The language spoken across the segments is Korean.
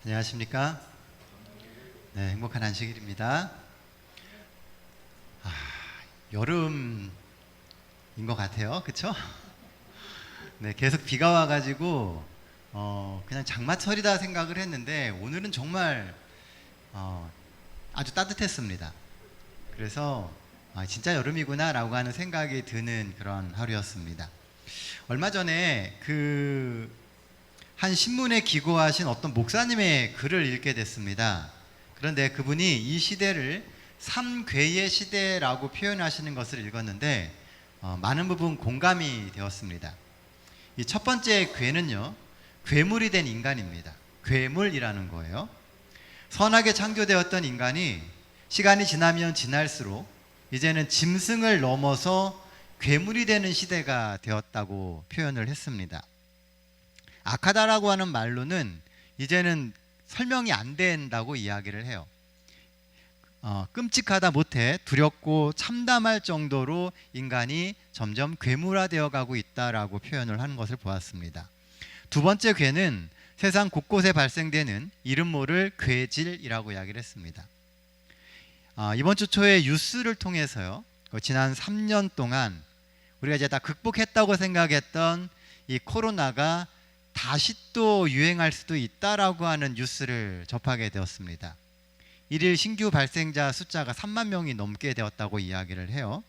안녕하십니까? 네, 행복한 안식일입니다. 여름인 것 같아요, 그렇죠? 네, 계속 비가 와가지고 그냥 장마철이다 생각을 했는데 오늘은 정말 아주 따뜻했습니다. 그래서 진짜 여름이구나라고 하는 생각이 드는 그런 하루였습니다. 얼마 전에 한 신문에 기고하신 어떤 목사님의 글을 읽게 됐습니다. 그런데 그분이 이 시대를 삼괴의 시대라고 표현하시는 것을 읽었는데 많은 부분 공감이 되었습니다. 이 첫 번째 괴는요, 괴물이 된 인간입니다. 괴물이라는 거예요. 선하게 창조되었던 인간이 시간이 지나면 지날수록 이제는 짐승을 넘어서 괴물이 되는 시대가 되었다고 표현을 했습니다. 악하다라고 하는 말로는 이제는 설명이 안 된다고 이야기를 해요. 끔찍하다 못해 두렵고 참담할 정도로 인간이 점점 괴물화되어 가고 있다라고 표현을 하는 것을 보았습니다. 두 번째 괴는 세상 곳곳에 발생되는 이름 모를 괴질이라고 이야기를 했습니다. 이번 주 초에 뉴스를 통해서요, 지난 3년 동안 우리가 이제 다 극복했다고 생각했던 이 코로나가 다시 또 유행할 수도 있다라고 하는 뉴스를 접하게 되었습니다. 일일 신규 발생자 숫자가 3만 명이 넘게 되었다고 이야기를 해요.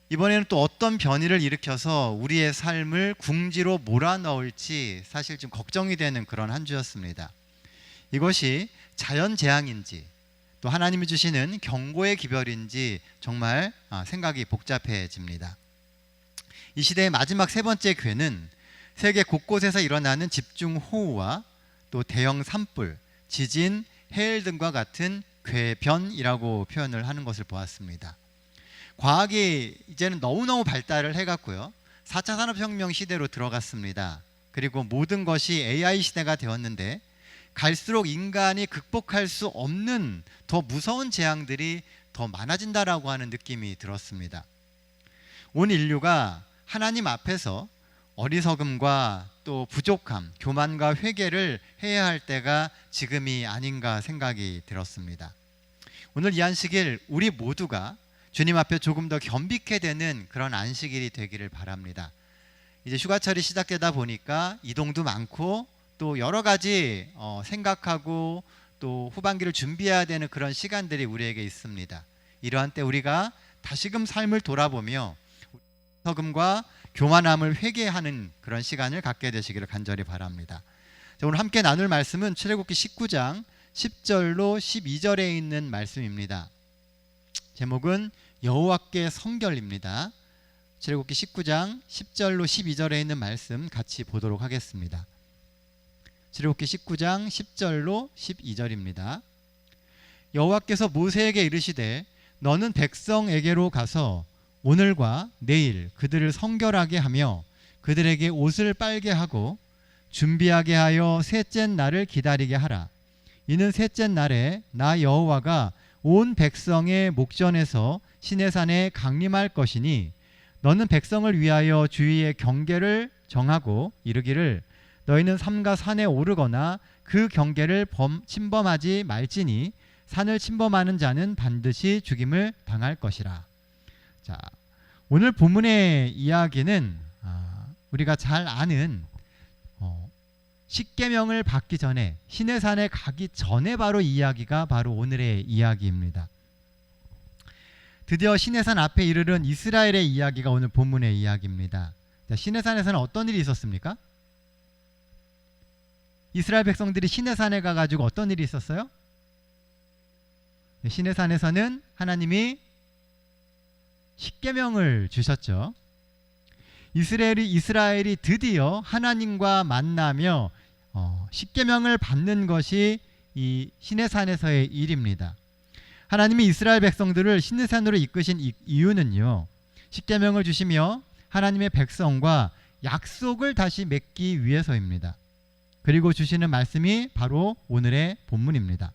이번에는 또 어떤 변이를 일으켜서 우리의 삶을 궁지로 몰아넣을지 사실 좀 걱정이 되는 그런 한 주였습니다. 이것이 자연재앙인지 또 하나님이 주시는 경고의 기별인지 정말 생각이 복잡해집니다. 이 시대의 마지막 세 번째 괴는 세계 곳곳에서 일어나는 집중호우와 또 대형 산불, 지진, 해일 등과 같은 괴변이라고 표현을 하는 것을 보았습니다. 과학이 이제는 너무너무 발달을 해갔고요, 4차 산업혁명 시대로 들어갔습니다. 그리고 모든 것이 AI 시대가 되었는데 갈수록 인간이 극복할 수 없는 더 무서운 재앙들이 더 많아진다라고 하는 느낌이 들었습니다. 온 인류가 하나님 앞에서 어리석음과 또 부족함, 교만과 회개를 해야 할 때가 지금이 아닌가 생각이 들었습니다. 오늘 이 안식일 우리 모두가 주님 앞에 조금 더 겸비케 되는 그런 안식일이 되기를 바랍니다. 이제 휴가철이 시작되다 보니까 이동도 많고 또 여러 가지 생각하고 또 후반기를 준비해야 되는 그런 시간들이 우리에게 있습니다. 이러한 때 우리가 다시금 삶을 돌아보며 어리석음과 교만함을 회개하는 그런 시간을 갖게 되시기를 간절히 바랍니다. 자, 오늘 함께 나눌 말씀은 출애굽기 19장 10절로 12절에 있는 말씀입니다. 제목은 여호와께 성결입니다. 출애굽기 19장 10절로 12절에 있는 말씀 같이 보도록 하겠습니다. 출애굽기 19장 10절로 12절입니다. 여호와께서 모세에게 이르시되 너는 백성에게로 가서 오늘과 내일 그들을 성결하게 하며 그들에게 옷을 빨게 하고 준비하게 하여 셋째 날을 기다리게 하라. 이는 셋째 날에 나 여호와가 온 백성의 목전에서 시내산에 강림할 것이니 너는 백성을 위하여 주위의 경계를 정하고 이르기를 너희는 삼가 산에 오르거나 그 경계를 침범하지 말지니 산을 침범하는 자는 반드시 죽임을 당할 것이라. 자, 오늘 본문의 이야기는 우리가 잘 아는 십계명을 받기 전에 시내산에 가기 전에 바로 이야기가 바로 오늘의 이야기입니다. 드디어 시내산 앞에 이르른 이스라엘의 이야기가 오늘 본문의 이야기입니다. 자, 시내산에서는 어떤 일이 있었습니까? 이스라엘 백성들이 시내산에 가가지고 어떤 일이 있었어요? 시내산에서는 하나님이 십계명을 주셨죠. 이스라엘이 드디어 하나님과 만나며 십계명을 받는 것이 이 시내산에서의 일입니다. 하나님이 이스라엘 백성들을 시내산으로 이끄신 이유는요, 십계명을 주시며 하나님의 백성과 약속을 다시 맺기 위해서입니다. 그리고 주시는 말씀이 바로 오늘의 본문입니다.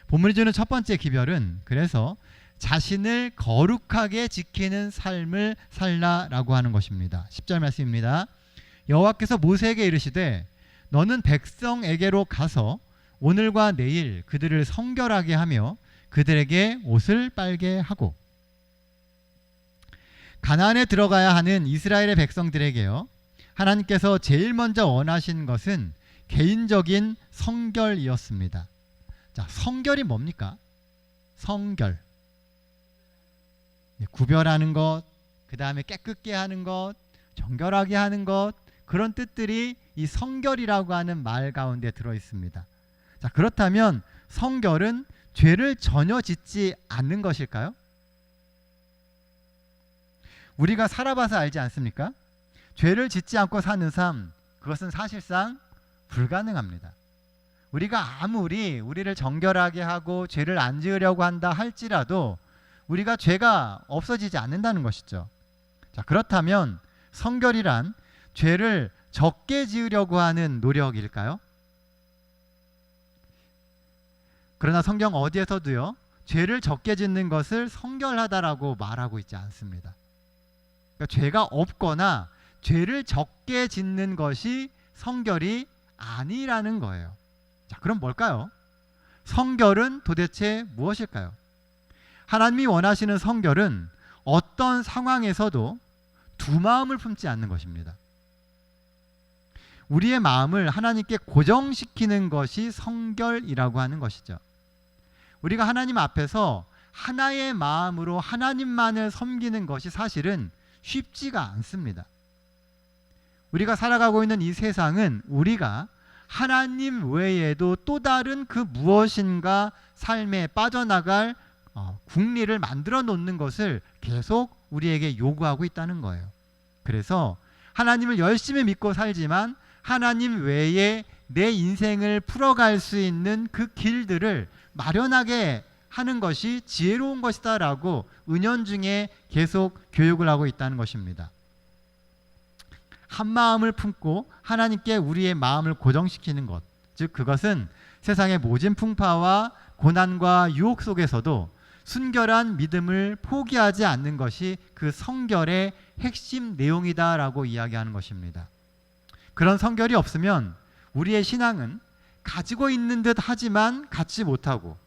본문이 주는 첫 번째 기별은 그래서 자신을 거룩하게 지키는 삶을 살라라고 하는 것입니다. 10절 말씀입니다. 여호와께서 모세에게 이르시되 너는 백성에게로 가서 오늘과 내일 그들을 성결하게 하며 그들에게 옷을 빨게 하고, 가나안에 들어가야 하는 이스라엘의 백성들에게요, 하나님께서 제일 먼저 원하신 것은 개인적인 성결이었습니다. 자, 성결이 뭡니까? 성결. 구별하는 것, 그 다음에 깨끗게 하는 것, 정결하게 하는 것, 그런 뜻들이 이 성결이라고 하는 말 가운데 들어 있습니다. 자, 그렇다면 성결은 죄를 전혀 짓지 않는 것일까요? 우리가 살아봐서 알지 않습니까? 죄를 짓지 않고 사는 삶, 그것은 사실상 불가능합니다. 우리가 아무리 우리를 정결하게 하고 죄를 안 지으려고 한다 할지라도 우리가 죄가 없어지지 않는다는 것이죠. 자, 그렇다면 성결이란 죄를 적게 지으려고 하는 노력일까요? 그러나 성경 어디에서도요, 죄를 적게 짓는 것을 성결하다라고 말하고 있지 않습니다. 그러니까 죄가 없거나 죄를 적게 짓는 것이 성결이 아니라는 거예요. 자, 그럼 뭘까요? 성결은 도대체 무엇일까요? 하나님이 원하시는 성결은 어떤 상황에서도 두 마음을 품지 않는 것입니다. 우리의 마음을 하나님께 고정시키는 것이 성결이라고 하는 것이죠. 우리가 하나님 앞에서 하나의 마음으로 하나님만을 섬기는 것이 사실은 쉽지가 않습니다. 우리가 살아가고 있는 이 세상은 우리가 하나님 외에도 또 다른 그 무엇인가 삶에 빠져나갈 국리를 만들어 놓는 것을 계속 우리에게 요구하고 있다는 거예요. 그래서 하나님을 열심히 믿고 살지만 하나님 외에 내 인생을 풀어갈 수 있는 그 길들을 마련하게 하는 것이 지혜로운 것이다라고 은연중에 계속 교육을 하고 있다는 것입니다. 한 마음을 품고 하나님께 우리의 마음을 고정시키는 것, 즉 그것은 세상의 모진 풍파와 고난과 유혹 속에서도 순결한 믿음을 포기하지 않는 것이 그 성결의 핵심 내용이다라고 이야기하는 것입니다. 그런 성결이 없으면 우리의 신앙은 가지고 있는 듯 하지만 갖지 못하고,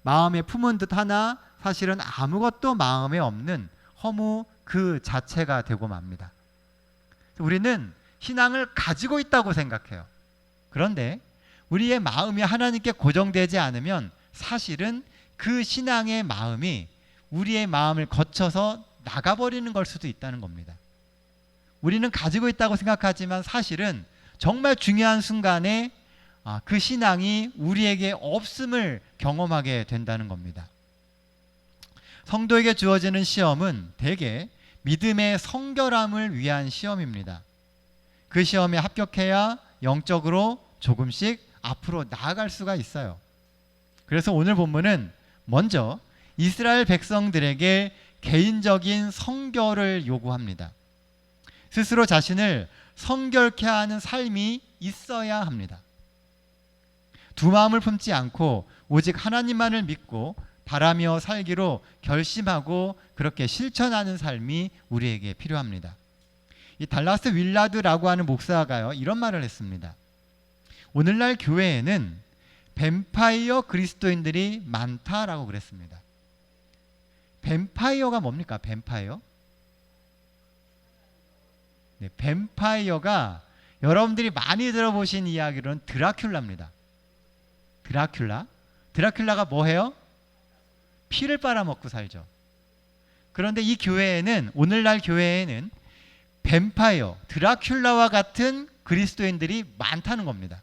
마음에 품은 듯 하나 사실은 아무것도 마음에 없는 허무 그 자체가 되고 맙니다. 우리는 신앙을 가지고 있다고 생각해요. 그런데 우리의 마음이 하나님께 고정되지 않으면 사실은 그 신앙의 마음이 우리의 마음을 거쳐서 나가버리는 걸 수도 있다는 겁니다. 우리는 가지고 있다고 생각하지만 사실은 정말 중요한 순간에 그 신앙이 우리에게 없음을 경험하게 된다는 겁니다. 성도에게 주어지는 시험은 대개 믿음의 성결함을 위한 시험입니다. 그 시험에 합격해야 영적으로 조금씩 앞으로 나아갈 수가 있어요. 그래서 오늘 본문은 먼저 이스라엘 백성들에게 개인적인 성결을 요구합니다. 스스로 자신을 성결케 하는 삶이 있어야 합니다. 두 마음을 품지 않고 오직 하나님만을 믿고 바라며 살기로 결심하고 그렇게 실천하는 삶이 우리에게 필요합니다. 이 달라스 윌라드라고 하는 목사가요, 이런 말을 했습니다. 오늘날 교회에는 뱀파이어 그리스도인들이 많다라고 그랬습니다. 뱀파이어가 뭡니까? 뱀파이어? 네, 뱀파이어가 여러분들이 많이 들어보신 이야기로는 드라큘라입니다. 드라큘라가 뭐해요? 피를 빨아먹고 살죠. 그런데 이 교회에는, 오늘날 교회에는 뱀파이어, 드라큘라와 같은 그리스도인들이 많다는 겁니다.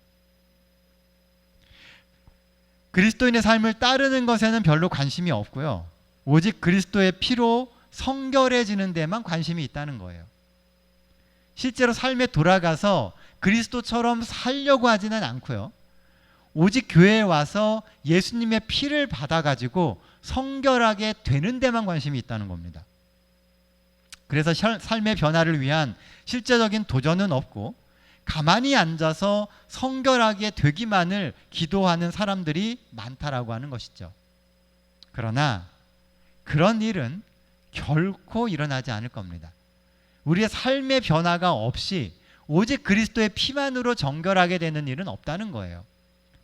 그리스도인의 삶을 따르는 것에는 별로 관심이 없고요, 오직 그리스도의 피로 성결해지는 데만 관심이 있다는 거예요. 실제로 삶에 돌아가서 그리스도처럼 살려고 하지는 않고요, 오직 교회에 와서 예수님의 피를 받아가지고 성결하게 되는 데만 관심이 있다는 겁니다. 그래서 삶의 변화를 위한 실제적인 도전은 없고 가만히 앉아서 성결하게 되기만을 기도하는 사람들이 많다라고 하는 것이죠. 그러나 그런 일은 결코 일어나지 않을 겁니다. 우리의 삶의 변화가 없이 오직 그리스도의 피만으로 정결하게 되는 일은 없다는 거예요.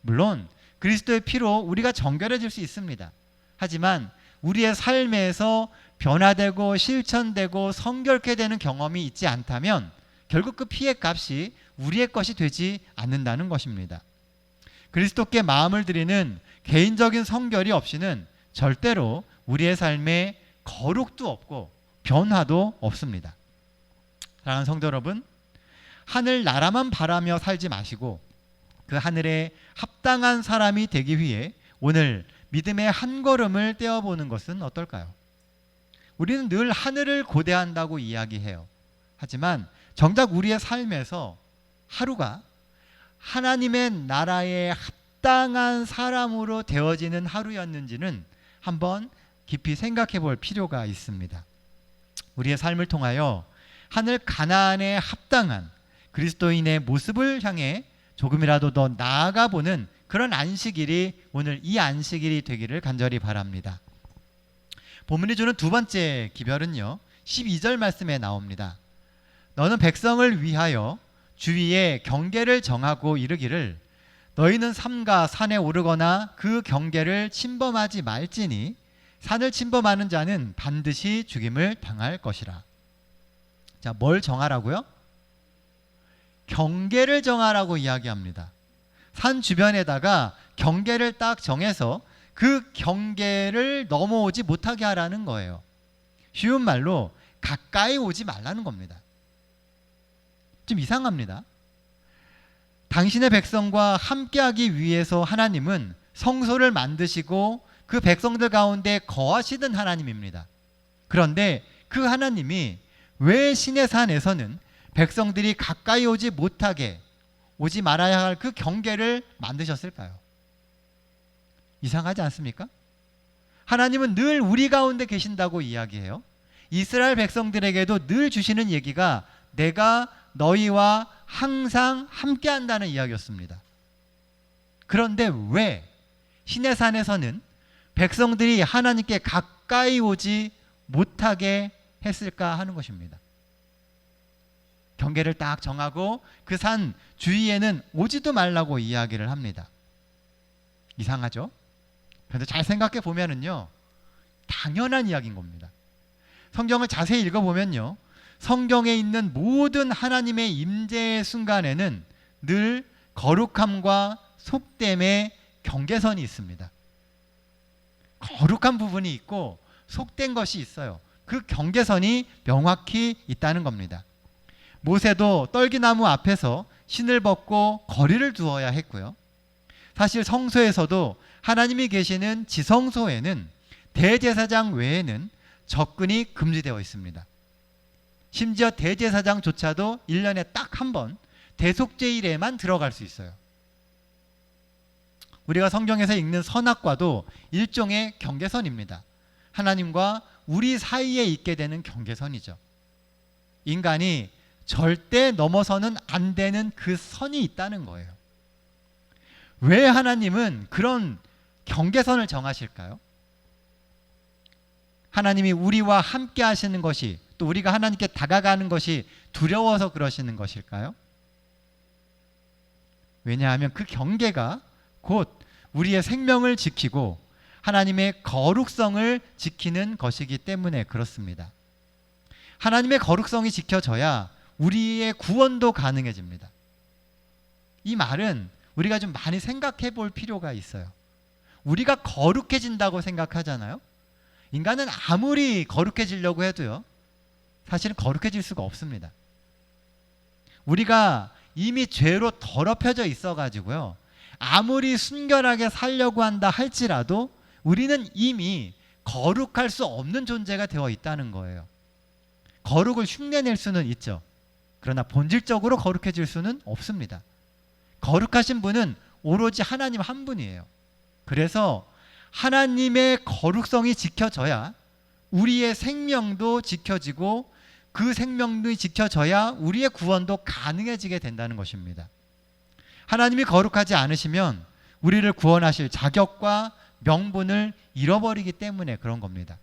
물론 그리스도의 피로 우리가 정결해질 수 있습니다. 하지만 우리의 삶에서 변화되고 실천되고 성결케 되는 경험이 있지 않다면 결국 그 피의 값이 우리의 것이 되지 않는다는 것입니다. 그리스도께 마음을 드리는 개인적인 성결이 없이는 절대로 우리의 삶에 거룩도 없고 변화도 없습니다. 사랑하는 성도 여러분, 하늘 나라만 바라며 살지 마시고 그 하늘에 합당한 사람이 되기 위해 오늘 믿음의 한 걸음을 떼어보는 것은 어떨까요? 우리는 늘 하늘을 고대한다고 이야기해요. 하지만 정작 우리의 삶에서 하루가 하나님의 나라에 합당한 사람으로 되어지는 하루였는지는 한번 깊이 생각해 볼 필요가 있습니다. 우리의 삶을 통하여 하늘 가나안에 합당한 그리스도인의 모습을 향해 조금이라도 더 나아가 보는 그런 안식일이 오늘 이 안식일이 되기를 간절히 바랍니다. 본문이 주는 두 번째 기별은요, 12절 말씀에 나옵니다. 너는 백성을 위하여 주위에 경계를 정하고 이르기를 너희는 삼가 산에 오르거나 그 경계를 침범하지 말지니 산을 침범하는 자는 반드시 죽임을 당할 것이라. 자, 뭘 정하라고요? 경계를 정하라고 이야기합니다. 산 주변에다가 경계를 딱 정해서 그 경계를 넘어오지 못하게 하라는 거예요. 쉬운 말로 가까이 오지 말라는 겁니다. 좀 이상합니다. 당신의 백성과 함께하기 위해서 하나님은 성소를 만드시고 그 백성들 가운데 거하시던 하나님입니다. 그런데 그 하나님이 왜 시내 산에서는 백성들이 가까이 오지 못하게, 오지 말아야 할 그 경계를 만드셨을까요? 이상하지 않습니까? 하나님은 늘 우리 가운데 계신다고 이야기해요. 이스라엘 백성들에게도 늘 주시는 얘기가 내가 너희와 항상 함께 한다는 이야기였습니다. 그런데 왜 시내산에서는 백성들이 하나님께 가까이 오지 못하게 했을까 하는 것입니다. 경계를 딱 정하고 그 산 주위에는 오지도 말라고 이야기를 합니다. 이상하죠? 그런데 잘 생각해 보면은요, 당연한 이야기인 겁니다. 성경을 자세히 읽어보면요, 성경에 있는 모든 하나님의 임재의 순간에는 늘 거룩함과 속됨의 경계선이 있습니다. 거룩한 부분이 있고 속된 것이 있어요. 그 경계선이 명확히 있다는 겁니다. 모세도 떨기나무 앞에서 신을 벗고 거리를 두어야 했고요. 사실 성소에서도 하나님이 계시는 지성소에는 대제사장 외에는 접근이 금지되어 있습니다. 심지어 대제사장조차도 1년에 딱 한 번 대속죄일에만 들어갈 수 있어요. 우리가 성경에서 읽는 선악과도 일종의 경계선입니다. 하나님과 우리 사이에 있게 되는 경계선이죠. 인간이 절대 넘어서는 안 되는 그 선이 있다는 거예요. 왜 하나님은 그런 경계선을 정하실까요? 하나님이 우리와 함께 하시는 것이, 또 우리가 하나님께 다가가는 것이 두려워서 그러시는 것일까요? 왜냐하면 그 경계가 곧 우리의 생명을 지키고 하나님의 거룩성을 지키는 것이기 때문에 그렇습니다. 하나님의 거룩성이 지켜져야 우리의 구원도 가능해집니다. 이 말은 우리가 좀 많이 생각해 볼 필요가 있어요. 우리가 거룩해진다고 생각하잖아요. 인간은 아무리 거룩해지려고 해도요, 사실은 거룩해질 수가 없습니다. 우리가 이미 죄로 더럽혀져 있어가지고요, 아무리 순결하게 살려고 한다 할지라도 우리는 이미 거룩할 수 없는 존재가 되어 있다는 거예요. 거룩을 흉내낼 수는 있죠. 그러나 본질적으로 거룩해질 수는 없습니다. 거룩하신 분은 오로지 하나님 한 분이에요. 그래서 하나님의 거룩성이 지켜져야 우리의 생명도 지켜지고 그 생명도 지켜져야 우리의 구원도 가능해지게 된다는 것입니다. 하나님이 거룩하지 않으시면 우리를 구원하실 자격과 명분을 잃어버리기 때문에 그런 겁니다.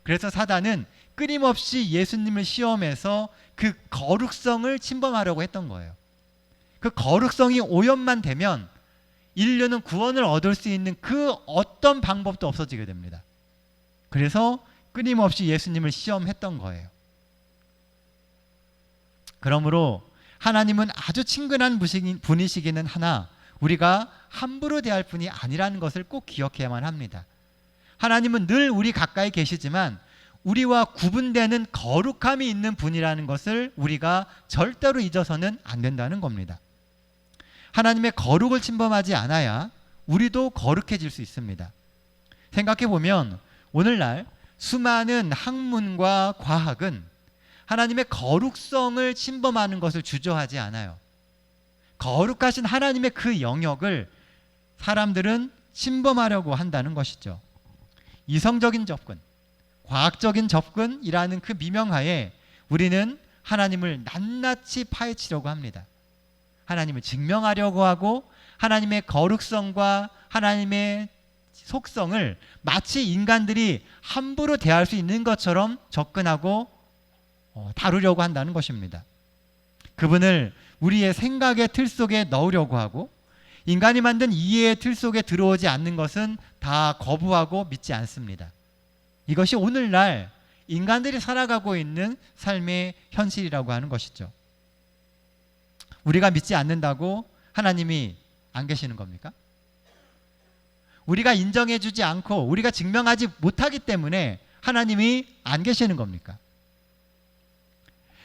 그래서 사단은 끊임없이 예수님을 시험해서 그 거룩성을 침범하려고 했던 거예요. 그 거룩성이 오염만 되면 인류는 구원을 얻을 수 있는 그 어떤 방법도 없어지게 됩니다. 그래서 끊임없이 예수님을 시험했던 거예요. 그러므로 하나님은 아주 친근한 분이시기는 하나 우리가 함부로 대할 분이 아니라는 것을 꼭 기억해야만 합니다. 하나님은 늘 우리 가까이 계시지만 우리와 구분되는 거룩함이 있는 분이라는 것을 우리가 절대로 잊어서는 안 된다는 겁니다. 하나님의 거룩을 침범하지 않아야 우리도 거룩해질 수 있습니다. 생각해보면 오늘날 수많은 학문과 과학은 하나님의 거룩성을 침범하는 것을 주저하지 않아요. 거룩하신 하나님의 그 영역을 사람들은 침범하려고 한다는 것이죠. 이성적인 접근, 과학적인 접근이라는 그 미명하에 우리는 하나님을 낱낱이 파헤치려고 합니다. 하나님을 증명하려고 하고 하나님의 거룩성과 하나님의 속성을 마치 인간들이 함부로 대할 수 있는 것처럼 접근하고 다루려고 한다는 것입니다. 그분을 우리의 생각의 틀 속에 넣으려고 하고 인간이 만든 이해의 틀 속에 들어오지 않는 것은 다 거부하고 믿지 않습니다. 이것이 오늘날 인간들이 살아가고 있는 삶의 현실이라고 하는 것이죠. 우리가 믿지 않는다고 하나님이 안 계시는 겁니까? 우리가 인정해주지 않고 우리가 증명하지 못하기 때문에 하나님이 안 계시는 겁니까?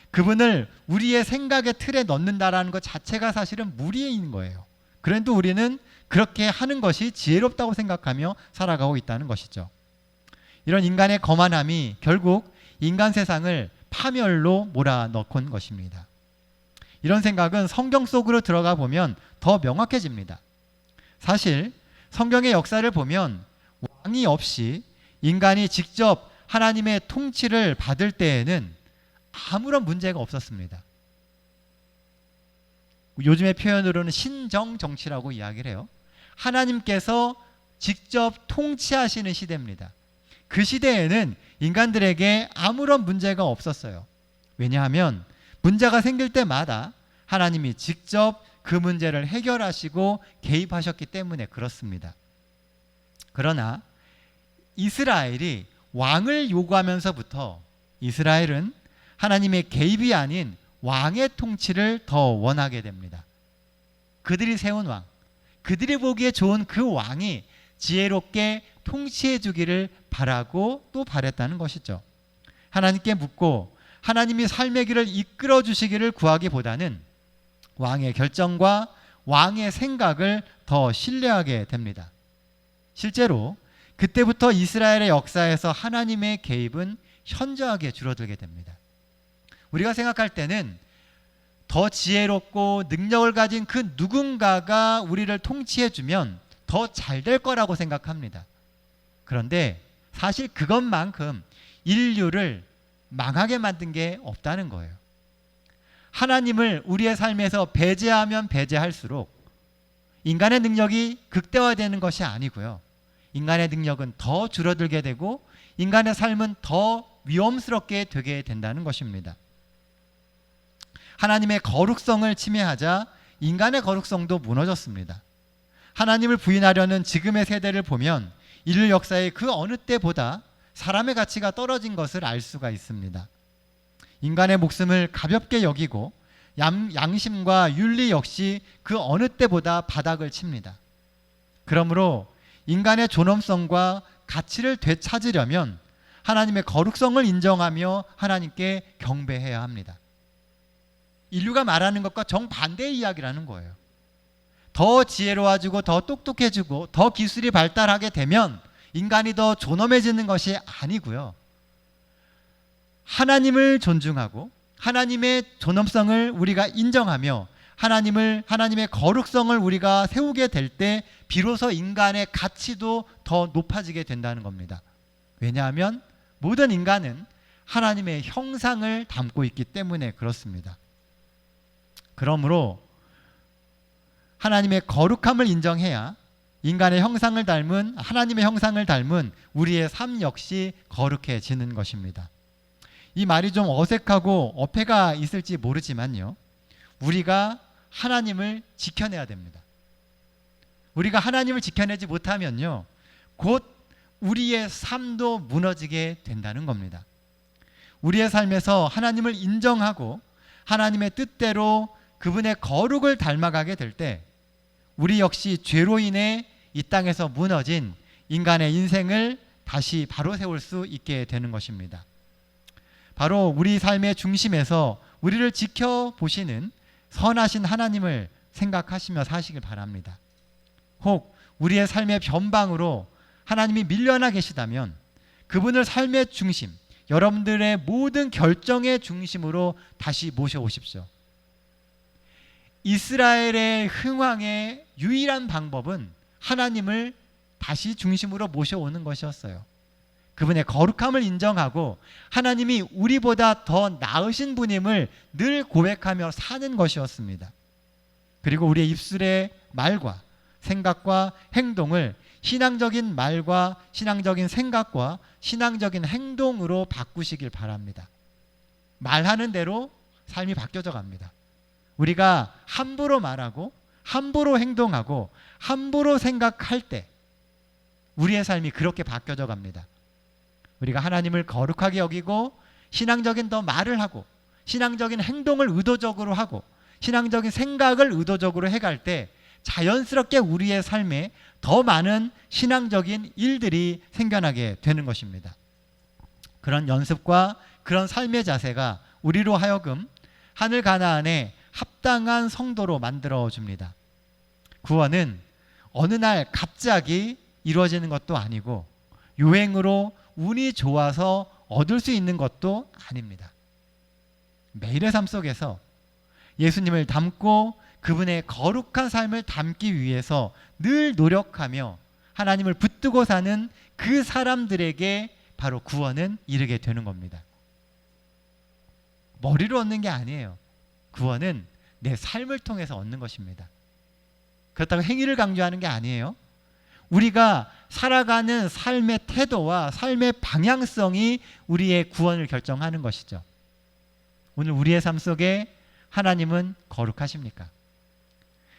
그분을 우리의 생각의 틀에 넣는다라는 것 자체가 사실은 무리인 거예요. 그런데 우리는 그렇게 하는 것이 지혜롭다고 생각하며 살아가고 있다는 것이죠. 이런 인간의 거만함이 결국 인간 세상을 파멸로 몰아넣은 것입니다. 이런 생각은 성경 속으로 들어가 보면 더 명확해집니다. 사실 성경의 역사를 보면 왕이 없이 인간이 직접 하나님의 통치를 받을 때에는 아무런 문제가 없었습니다. 요즘의 표현으로는 신정정치라고 이야기를 해요. 하나님께서 직접 통치하시는 시대입니다. 그 시대에는 인간들에게 아무런 문제가 없었어요. 왜냐하면 문제가 생길 때마다 하나님이 직접 그 문제를 해결하시고 개입하셨기 때문에 그렇습니다. 그러나 이스라엘이 왕을 요구하면서부터 이스라엘은 하나님의 개입이 아닌 왕의 통치를 더 원하게 됩니다. 그들이 세운 왕, 그들이 보기에 좋은 그 왕이 지혜롭게 통치해 주기를 바라고 또 바랬다는 것이죠. 하나님께 묻고 하나님이 삶의 길을 이끌어 주시기를 구하기보다는 왕의 결정과 왕의 생각을 더 신뢰하게 됩니다. 실제로 그때부터 이스라엘의 역사에서 하나님의 개입은 현저하게 줄어들게 됩니다. 우리가 생각할 때는 더 지혜롭고 능력을 가진 그 누군가가 우리를 통치해주면 더 잘 될 거라고 생각합니다. 그런데 사실 그것만큼 인류를 망하게 만든 게 없다는 거예요. 하나님을 우리의 삶에서 배제하면 배제할수록 인간의 능력이 극대화되는 것이 아니고요. 인간의 능력은 더 줄어들게 되고 인간의 삶은 더 위험스럽게 되게 된다는 것입니다. 하나님의 거룩성을 침해하자 인간의 거룩성도 무너졌습니다. 하나님을 부인하려는 지금의 세대를 보면 인류 역사의 그 어느 때보다 사람의 가치가 떨어진 것을 알 수가 있습니다. 인간의 목숨을 가볍게 여기고 양심과 윤리 역시 그 어느 때보다 바닥을 칩니다. 그러므로 인간의 존엄성과 가치를 되찾으려면 하나님의 거룩성을 인정하며 하나님께 경배해야 합니다. 인류가 말하는 것과 정반대의 이야기라는 거예요. 더 지혜로워지고 더 똑똑해지고 더 기술이 발달하게 되면 인간이 더 존엄해지는 것이 아니고요. 하나님을 존중하고 하나님의 존엄성을 우리가 인정하며 하나님의 거룩성을 우리가 세우게 될 때 비로소 인간의 가치도 더 높아지게 된다는 겁니다. 왜냐하면 모든 인간은 하나님의 형상을 담고 있기 때문에 그렇습니다. 그러므로 하나님의 거룩함을 인정해야 인간의 형상을 닮은 하나님의 형상을 닮은 우리의 삶 역시 거룩해지는 것입니다. 이 말이 좀 어색하고 어폐가 있을지 모르지만요. 우리가 하나님을 지켜내야 됩니다. 우리가 하나님을 지켜내지 못하면요, 곧 우리의 삶도 무너지게 된다는 겁니다. 우리의 삶에서 하나님을 인정하고 하나님의 뜻대로 그분의 거룩을 닮아가게 될 때 우리 역시 죄로 인해 이 땅에서 무너진 인간의 인생을 다시 바로 세울 수 있게 되는 것입니다. 바로 우리 삶의 중심에서 우리를 지켜보시는 선하신 하나님을 생각하시며 사시길 바랍니다. 혹 우리의 삶의 변방으로 하나님이 밀려나 계시다면 그분을 삶의 중심, 여러분들의 모든 결정의 중심으로 다시 모셔오십시오. 이스라엘의 흥왕의 유일한 방법은 하나님을 다시 중심으로 모셔오는 것이었어요. 그분의 거룩함을 인정하고 하나님이 우리보다 더 나으신 분임을 늘 고백하며 사는 것이었습니다. 그리고 우리의 입술의 말과 생각과 행동을 신앙적인 말과 신앙적인 생각과 신앙적인 행동으로 바꾸시길 바랍니다. 말하는 대로 삶이 바뀌어져 갑니다. 우리가 함부로 말하고 함부로 행동하고 함부로 생각할 때 우리의 삶이 그렇게 바뀌어져 갑니다. 우리가 하나님을 거룩하게 여기고 신앙적인 더 말을 하고 신앙적인 행동을 의도적으로 하고 신앙적인 생각을 의도적으로 해갈 때 자연스럽게 우리의 삶에 더 많은 신앙적인 일들이 생겨나게 되는 것입니다. 그런 연습과 그런 삶의 자세가 우리로 하여금 하늘 가나안에 합당한 성도로 만들어 줍니다. 구원은 어느 날 갑자기 이루어지는 것도 아니고 요행으로 운이 좋아서 얻을 수 있는 것도 아닙니다. 매일의 삶 속에서 예수님을 닮고 그분의 거룩한 삶을 담기 위해서 늘 노력하며 하나님을 붙들고 사는 그 사람들에게 바로 구원은 이르게 되는 겁니다. 머리로 얻는 게 아니에요. 구원은 내 삶을 통해서 얻는 것입니다. 그렇다고 행위를 강조하는 게 아니에요. 우리가 살아가는 삶의 태도와 삶의 방향성이 우리의 구원을 결정하는 것이죠. 오늘 우리의 삶 속에 하나님은 거룩하십니까?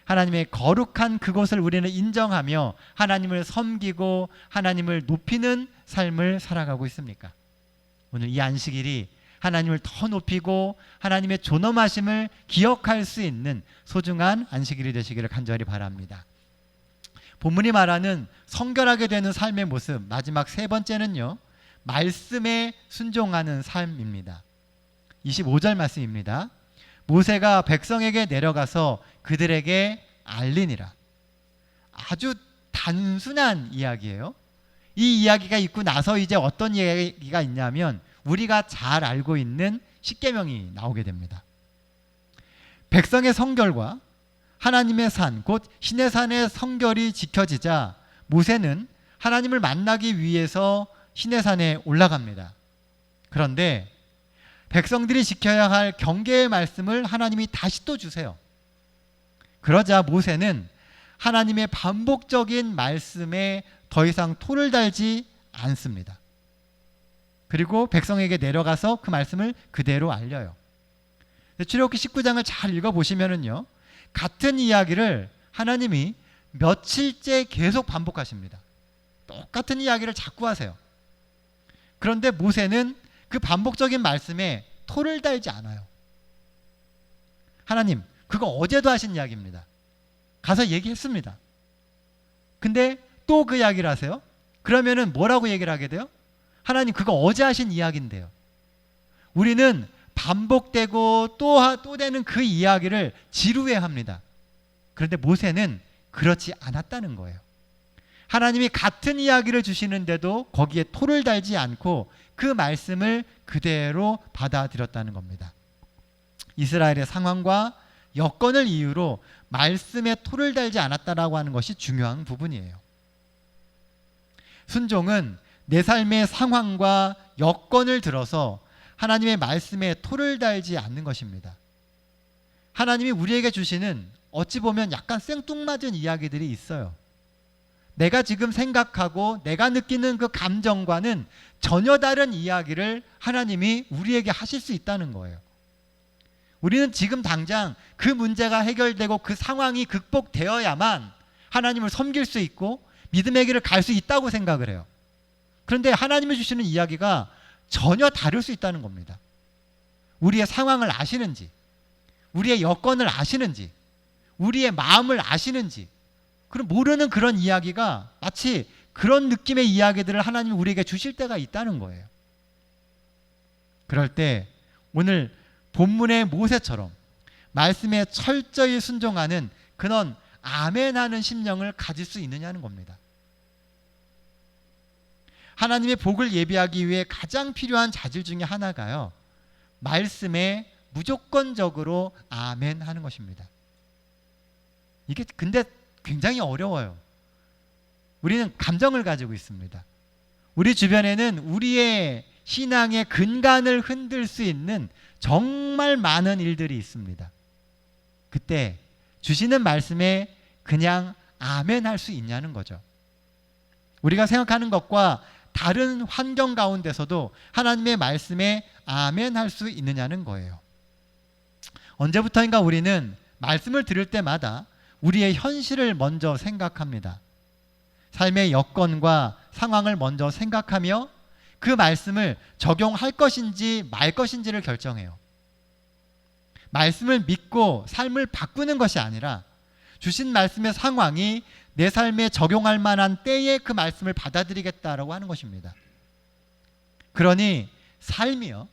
하나님의 거룩한 그것을 우리는 인정하며 하나님을 섬기고 하나님을 높이는 삶을 살아가고 있습니까? 오늘 이 안식일이 하나님을 더 높이고 하나님의 존엄하심을 기억할 수 있는 소중한 안식일이 되시기를 간절히 바랍니다. 본문이 말하는 성결하게 되는 삶의 모습, 마지막 세 번째는요, 말씀에 순종하는 삶입니다. 25절 말씀입니다. 모세가 백성에게 내려가서 그들에게 알리니라. 아주 단순한 이야기예요. 이 이야기가 있고 나서 이제 어떤 이야기가 있냐면 우리가 잘 알고 있는 십계명이 나오게 됩니다. 백성의 성결과 하나님의 산, 곧 시내산의 성결이 지켜지자 모세는 하나님을 만나기 위해서 시내산에 올라갑니다. 그런데 백성들이 지켜야 할 경계의 말씀을 하나님이 다시 또 주세요. 그러자 모세는 하나님의 반복적인 말씀에 더 이상 토를 달지 않습니다. 그리고 백성에게 내려가서 그 말씀을 그대로 알려요. 출애굽기 19장을 잘 읽어보시면은요, 같은 이야기를 하나님이 며칠째 계속 반복하십니다. 똑같은 이야기를 자꾸 하세요. 그런데 모세는 그 반복적인 말씀에 토를 달지 않아요. 하나님, 그거 어제도 하신 이야기입니다. 가서 얘기했습니다. 근데 또 그 이야기를 하세요? 그러면은 뭐라고 얘기를 하게 돼요? 하나님, 그거 어제 하신 이야기인데요. 우리는 반복되고 또 되는 그 이야기를 지루해합니다. 그런데 모세는 그렇지 않았다는 거예요. 하나님이 같은 이야기를 주시는데도 거기에 토를 달지 않고 그 말씀을 그대로 받아들였다는 겁니다. 이스라엘의 상황과 여건을 이유로 말씀에 토를 달지 않았다라고 하는 것이 중요한 부분이에요. 순종은 내 삶의 상황과 여건을 들어서 하나님의 말씀에 토를 달지 않는 것입니다. 하나님이 우리에게 주시는 어찌 보면 약간 생뚱맞은 이야기들이 있어요. 내가 지금 생각하고 내가 느끼는 그 감정과는 전혀 다른 이야기를 하나님이 우리에게 하실 수 있다는 거예요. 우리는 지금 당장 그 문제가 해결되고 그 상황이 극복되어야만 하나님을 섬길 수 있고 믿음의 길을 갈 수 있다고 생각을 해요. 그런데 하나님이 주시는 이야기가 전혀 다를 수 있다는 겁니다. 우리의 상황을 아시는지, 우리의 여건을 아시는지, 우리의 마음을 아시는지, 그럼 모르는 그런 이야기가 마치 그런 느낌의 이야기들을 하나님이 우리에게 주실 때가 있다는 거예요. 그럴 때 오늘 본문의 모세처럼 말씀에 철저히 순종하는 그런 아멘하는 심령을 가질 수 있느냐는 겁니다. 하나님의 복을 예비하기 위해 가장 필요한 자질 중에 하나가요, 말씀에 무조건적으로 아멘하는 것입니다. 이게 근데 굉장히 어려워요. 우리는 감정을 가지고 있습니다. 우리 주변에는 우리의 신앙의 근간을 흔들 수 있는 정말 많은 일들이 있습니다. 그때 주시는 말씀에 그냥 아멘할 수 있냐는 거죠. 우리가 생각하는 것과 다른 환경 가운데서도 하나님의 말씀에 아멘할 수 있느냐는 거예요. 언제부터인가 우리는 말씀을 들을 때마다 우리의 현실을 먼저 생각합니다. 삶의 여건과 상황을 먼저 생각하며 그 말씀을 적용할 것인지 말 것인지를 결정해요. 말씀을 믿고 삶을 바꾸는 것이 아니라 주신 말씀의 상황이 내 삶에 적용할 만한 때에 그 말씀을 받아들이겠다라고 하는 것입니다. 그러니 삶이요,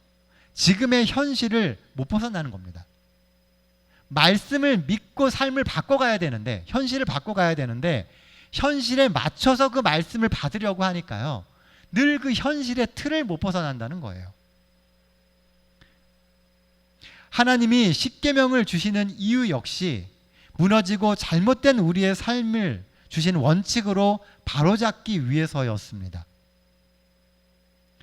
지금의 현실을 못 벗어나는 겁니다. 말씀을 믿고 삶을 바꿔가야 되는데, 현실을 바꿔가야 되는데 현실에 맞춰서 그 말씀을 받으려고 하니까요, 늘 그 현실의 틀을 못 벗어난다는 거예요. 하나님이 십계명을 주시는 이유 역시 무너지고 잘못된 우리의 삶을 주신 원칙으로 바로잡기 위해서였습니다.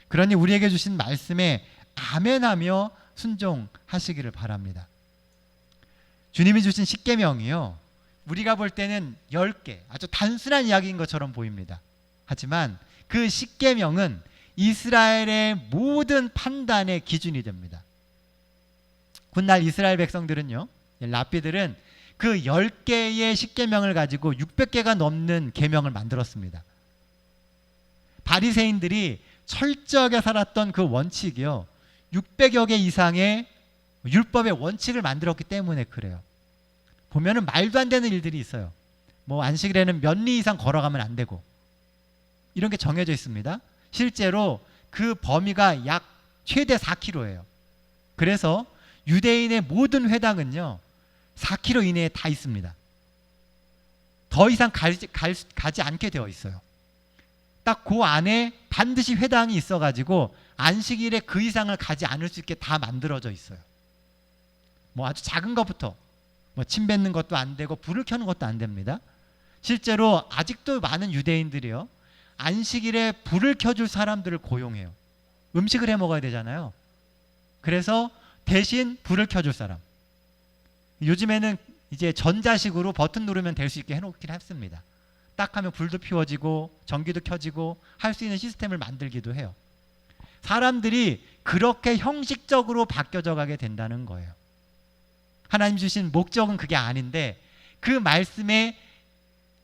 그러니 우리에게 주신 말씀에 아멘하며 순종하시기를 바랍니다. 주님이 주신 십계명이요, 우리가 볼 때는 10개, 아주 단순한 이야기인 것처럼 보입니다. 하지만 그 십계명은 이스라엘의 모든 판단의 기준이 됩니다. 훗날 이스라엘 백성들은요, 랍비들은 그 10개의 십계명을 가지고 600개가 넘는 계명을 만들었습니다. 바리새인들이 철저하게 살았던 그 원칙이요, 600여 개 이상의 율법의 원칙을 만들었기 때문에 그래요. 보면은 말도 안 되는 일들이 있어요. 뭐 안식일에는 몇 리 이상 걸어가면 안 되고, 이런 게 정해져 있습니다. 실제로 그 범위가 약 최대 4km예요. 그래서 유대인의 모든 회당은요 4km 이내에 다 있습니다. 더 이상 가지 않게 되어 있어요. 딱 그 안에 반드시 회당이 있어가지고 안식일에 그 이상을 가지 않을 수 있게 다 만들어져 있어요. 뭐 아주 작은 것부터 뭐 침 뱉는 것도 안 되고 불을 켜는 것도 안 됩니다. 실제로 아직도 많은 유대인들이요, 안식일에 불을 켜줄 사람들을 고용해요. 음식을 해 먹어야 되잖아요. 그래서 대신 불을 켜줄 사람, 요즘에는 이제 전자식으로 버튼 누르면 될 수 있게 해놓긴 했습니다. 딱 하면 불도 피워지고 전기도 켜지고 할 수 있는 시스템을 만들기도 해요. 사람들이 그렇게 형식적으로 바뀌어져 가게 된다는 거예요. 하나님 주신 목적은 그게 아닌데, 그 말씀에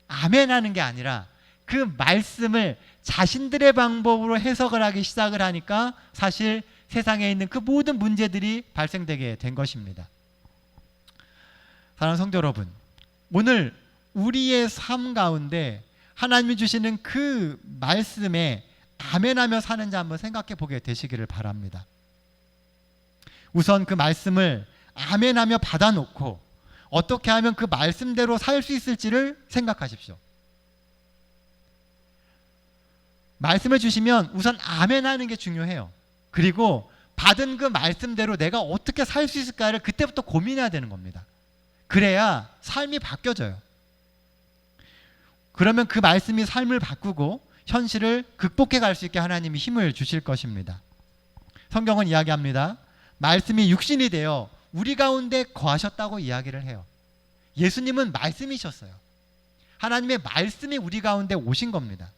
아멘하는 게 아니라 그 말씀을 자신들의 방법으로 해석을 하기 시작을 하니까 사실 세상에 있는 그 모든 문제들이 발생되게 된 것입니다. 사랑하는 성도 여러분, 오늘 우리의 삶 가운데 하나님이 주시는 그 말씀에 아멘하며 사는지 한번 생각해 보게 되시기를 바랍니다. 우선 그 말씀을 아멘하며 받아놓고 어떻게 하면 그 말씀대로 살 수 있을지를 생각하십시오. 말씀을 주시면 우선 아멘하는 게 중요해요. 그리고 받은 그 말씀대로 내가 어떻게 살 수 있을까를 그때부터 고민해야 되는 겁니다. 그래야 삶이 바뀌어져요. 그러면 그 말씀이 삶을 바꾸고 현실을 극복해 갈 수 있게 하나님이 힘을 주실 것입니다. 성경은 이야기합니다. 말씀이 육신이 되어 우리 가운데 거하셨다고 이야기를 해요. 예수님은 말씀이셨어요. 하나님의 말씀이 우리 가운데 오신 겁니다.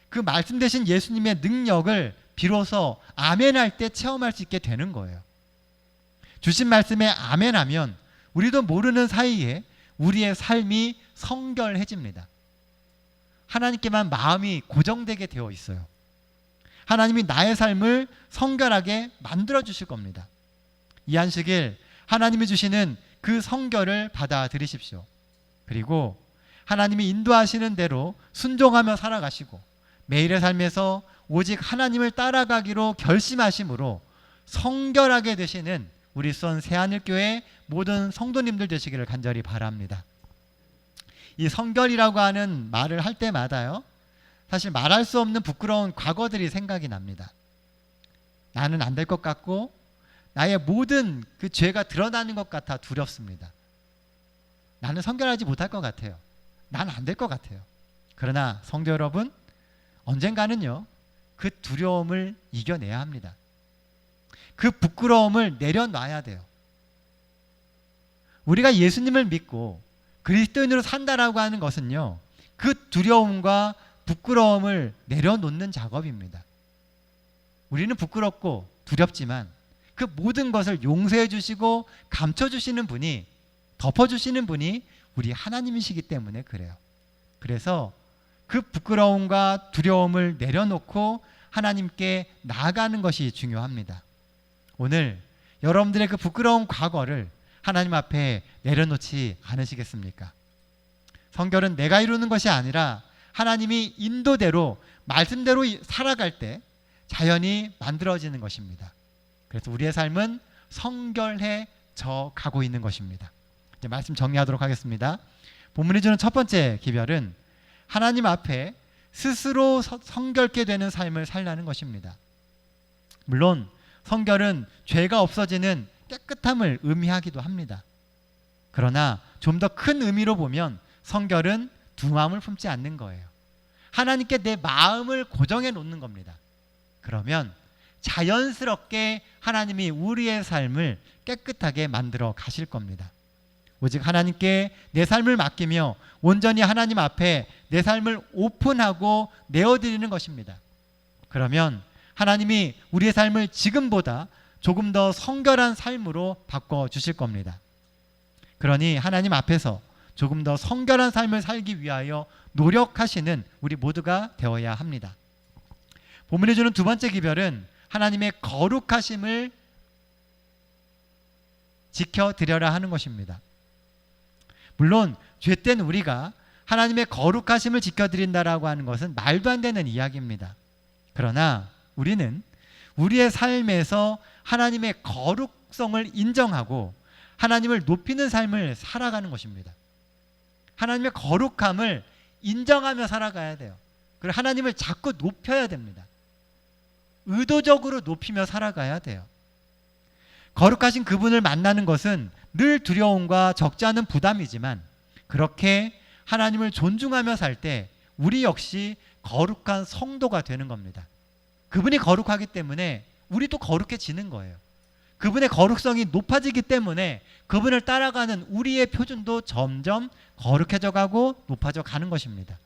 그 말씀 되신 예수님의 능력을 비로소 아멘할 때 체험할 수 있게 되는 거예요. 주신 말씀에 아멘하면 우리도 모르는 사이에 우리의 삶이 성결해집니다. 하나님께만 마음이 고정되게 되어 있어요. 하나님이 나의 삶을 성결하게 만들어 주실 겁니다. 이 안식일 하나님이 주시는 그 성결을 받아들이십시오. 그리고 하나님이 인도하시는 대로 순종하며 살아가시고 매일의 삶에서 오직 하나님을 따라가기로 결심하심으로 성결하게 되시는 우리 수원 새하늘교회 모든 성도님들 되시기를 간절히 바랍니다. 이 성결이라고 하는 말을 할 때마다요, 사실 말할 수 없는 부끄러운 과거들이 생각이 납니다. 나는 안 될 것 같고 나의 모든 그 죄가 드러나는 것 같아 두렵습니다. 나는 성결하지 못할 것 같아요. 난 안 될 것 같아요. 그러나 성도 여러분, 언젠가는요, 그 두려움을 이겨내야 합니다. 그 부끄러움을 내려놔야 돼요. 우리가 예수님을 믿고 그리스도인으로 산다라고 하는 것은요, 그 두려움과 부끄러움을 내려놓는 작업입니다. 우리는 부끄럽고 두렵지만 그 모든 것을 용서해 주시고 감춰 주시는 분이, 덮어 주시는 분이 우리 하나님이시기 때문에 그래요. 그래서 그 부끄러움과 두려움을 내려놓고 하나님께 나아가는 것이 중요합니다. 오늘 여러분들의 그 부끄러운 과거를 하나님 앞에 내려놓지 않으시겠습니까? 성결은 내가 이루는 것이 아니라 하나님이 인도대로, 말씀대로 살아갈 때 자연히 만들어지는 것입니다. 그래서 우리의 삶은 성결해져 가고 있는 것입니다. 이제 말씀 정리하도록 하겠습니다. 본문이 주는 첫 번째 기별은 하나님 앞에 스스로 성결케 되는 삶을 살라는 것입니다. 물론 성결은 죄가 없어지는 깨끗함을 의미하기도 합니다. 그러나 좀 더 큰 의미로 보면 성결은 두 마음을 품지 않는 거예요. 하나님께 내 마음을 고정해 놓는 겁니다. 그러면 자연스럽게 하나님이 우리의 삶을 깨끗하게 만들어 가실 겁니다. 오직 하나님께 내 삶을 맡기며 온전히 하나님 앞에 내 삶을 오픈하고 내어드리는 것입니다. 그러면 하나님이 우리의 삶을 지금보다 조금 더 성결한 삶으로 바꿔주실 겁니다. 그러니 하나님 앞에서 조금 더 성결한 삶을 살기 위하여 노력하시는 우리 모두가 되어야 합니다. 본문이 주는 두 번째 기별은 하나님의 거룩하심을 지켜드려라 하는 것입니다. 물론 죄된 우리가 하나님의 거룩하심을 지켜드린다라고 하는 것은 말도 안 되는 이야기입니다. 그러나 우리는 우리의 삶에서 하나님의 거룩성을 인정하고 하나님을 높이는 삶을 살아가는 것입니다. 하나님의 거룩함을 인정하며 살아가야 돼요. 그리고 하나님을 자꾸 높여야 됩니다. 의도적으로 높이며 살아가야 돼요. 거룩하신 그분을 만나는 것은 늘 두려움과 적지 않은 부담이지만 그렇게 하나님을 존중하며 살 때 우리 역시 거룩한 성도가 되는 겁니다. 그분이 거룩하기 때문에 우리도 거룩해지는 거예요. 그분의 거룩성이 높아지기 때문에 그분을 따라가는 우리의 표준도 점점 거룩해져 가고 높아져 가는 것입니다.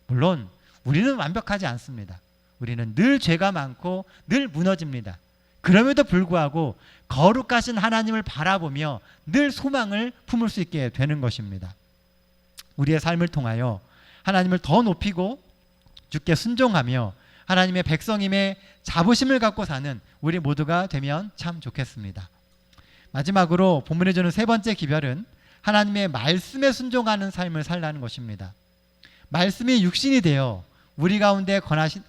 물론 우리는 완벽하지 않습니다. 우리는 늘 죄가 많고 늘 무너집니다. 그럼에도 불구하고 거룩하신 하나님을 바라보며 늘 소망을 품을 수 있게 되는 것입니다. 우리의 삶을 통하여 하나님을 더 높이고 주께 순종하며 하나님의 백성임의 자부심을 갖고 사는 우리 모두가 되면 참 좋겠습니다. 마지막으로 본문에 주는 세 번째 기별은 하나님의 말씀에 순종하는 삶을 살라는 것입니다. 말씀이 육신이 되어 우리 가운데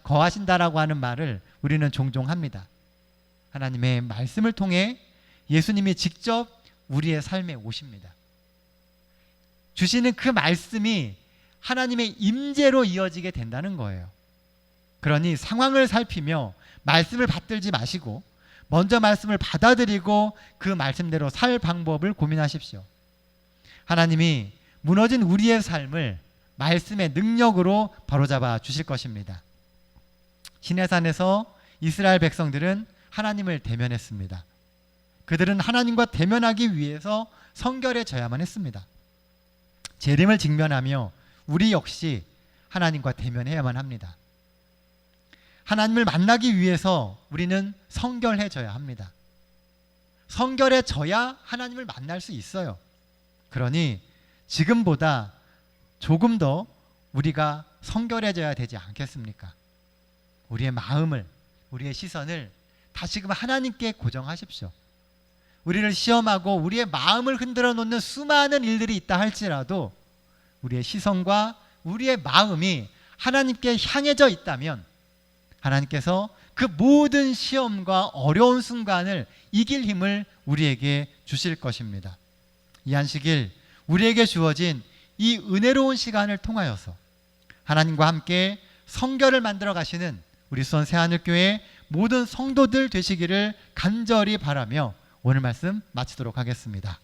거하신다라고 하는 말을 우리는 종종 합니다. 하나님의 말씀을 통해 예수님이 직접 우리의 삶에 오십니다. 주시는 그 말씀이 하나님의 임재로 이어지게 된다는 거예요. 그러니 상황을 살피며 말씀을 받들지 마시고 먼저 말씀을 받아들이고 그 말씀대로 살 방법을 고민하십시오. 하나님이 무너진 우리의 삶을 말씀의 능력으로 바로잡아 주실 것입니다. 시내산에서 이스라엘 백성들은 하나님을 대면했습니다. 그들은 하나님과 대면하기 위해서 성결해져야만 했습니다. 재림을 직면하며 우리 역시 하나님과 대면해야만 합니다. 하나님을 만나기 위해서 우리는 성결해져야 합니다. 성결해져야 하나님을 만날 수 있어요. 그러니 지금보다 조금 더 우리가 성결해져야 되지 않겠습니까? 우리의 마음을, 우리의 시선을 다시금 하나님께 고정하십시오. 우리를 시험하고 우리의 마음을 흔들어 놓는 수많은 일들이 있다 할지라도 우리의 시선과 우리의 마음이 하나님께 향해져 있다면 하나님께서 그 모든 시험과 어려운 순간을 이길 힘을 우리에게 주실 것입니다. 이 안식일 우리에게 주어진 이 은혜로운 시간을 통하여서 하나님과 함께 성결을 만들어 가시는 우리 수원 새하늘교회 모든 성도들 되시기를 간절히 바라며 오늘 말씀 마치도록 하겠습니다.